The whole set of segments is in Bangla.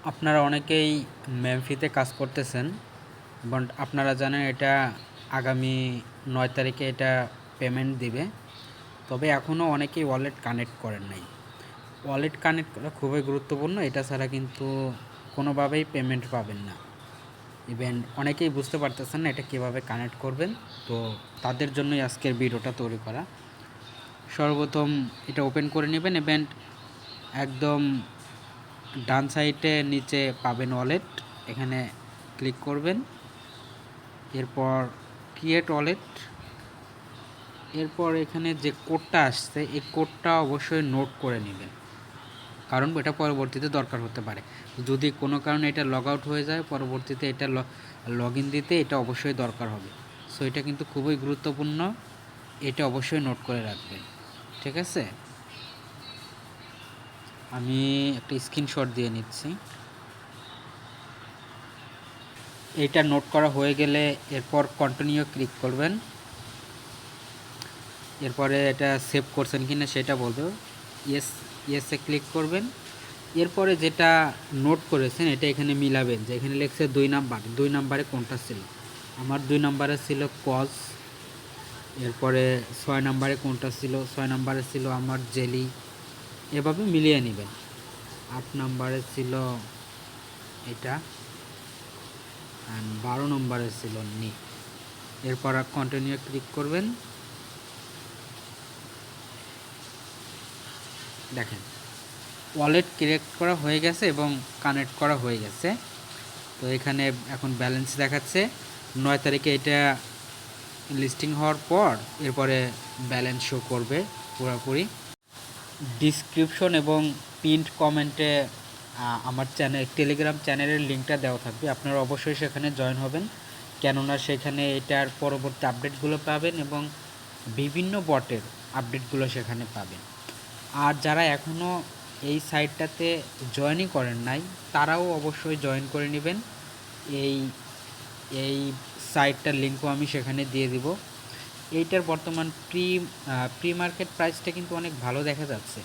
আপনারা অনেকেই মেমফিতে কাজ করতেছেন এবং আপনারা জানেন এটা আগামী 9 তারিখে এটা পেমেন্ট দিবে। তবে এখনও অনেকেই ওয়ালেট কানেক্ট করেন নাই। ওয়ালেট কানেক্ট করা খুবই গুরুত্বপূর্ণ। এটা ছাড়া কিন্তু কোনোভাবেই পেমেন্ট পাবেন না। ইভেন অনেকেই বুঝতে পারতেছেন না এটা কীভাবে কানেক্ট করবেন। তো তাদের জন্যই আজকের ভিডিওটা তৈরি করা। সর্বপ্রথম এটা ওপেন করে নেবেন। একদম ডান সাইডে নিচে পাবেন ওয়ালেট, এখানে ক্লিক করবেন। এরপর ক্রিয়েট ওয়ালেট। এরপর এখানে যে কোডটা আসছে এই কোডটা অবশ্যই নোট করে নেবেন, কারণ এটা পরবর্তীতে দরকার হতে পারে। যদি কোনো কারণে এটা লগ আউট হয়ে যায়, পরবর্তীতে এটা লগ ইন দিতে এটা অবশ্যই দরকার হবে। সো এটা কিন্তু খুবই গুরুত্বপূর্ণ, এটা অবশ্যই নোট করে রাখবেন। ঠিক আছে, আমি একটা স্ক্রিনশট দিয়ে নিচ্ছি। এইটা নোট করা হয়ে গেলে এরপর কন্টিনিউ ক্লিক করবেন। এরপরে এটা সেভ করছেন কি না সেটা বলবে, ইয়েসে ক্লিক করবেন। এরপরে যেটা নোট করেছেন এটা এখানে মিলাবেন, যে এখানে লেখছে 2 নাম্বারে কোনটা ছিল। আমার 2 নাম্বারে ছিল কজ। এরপরে 6 নাম্বারে কোনটা ছিল, 6 নাম্বারে ছিল আমার জেলি। এভাবে মিলিয়ে নেবেন। 8 নাম্বারে ছিল এটা, 12 নম্বরে ছিল নি। এরপর কন্টিনিউ ক্লিক করবেন। দেখেন ওয়ালেট ক্রিয়েট করা হয়ে গেছে এবং কানেক্ট করা হয়ে গেছে। তো এখানে এখন ব্যালেন্স দেখাচ্ছে। 9 তারিখে এটা লিস্টিং হওয়ার পর এরপরে ব্যালেন্স শো করবে পুরোপুরি। ডিসক্রিপশন এবং পিন্ড কমেন্টে আমার টেলিগ্রাম চ্যানেলের লিঙ্কটা দেওয়া থাকবে, আপনারা অবশ্যই সেখানে জয়েন হবেন, কেননা সেখানে এটার পরবর্তী আপডেটগুলো পাবেন এবং বিভিন্ন বটের আপডেটগুলো সেখানে পাবেন। আর যারা এখনও এই সাইটটাতে জয়েনই করেন নাই তারাও অবশ্যই জয়েন করে নেবেন। এই এই সাইটটার লিঙ্কও আমি সেখানে দিয়ে দিব। এইটার বর্তমান প্রি মার্কেট প্রাইসটা কিন্তু অনেক ভালো দেখা যাচ্ছে।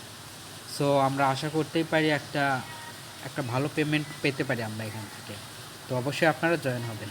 সো আমরা আশা করতেই পারি একটা ভালো পেমেন্ট পেতে পারি আমরা এখান থেকে। তো অবশ্যই আপনারা জয়েন হবেন।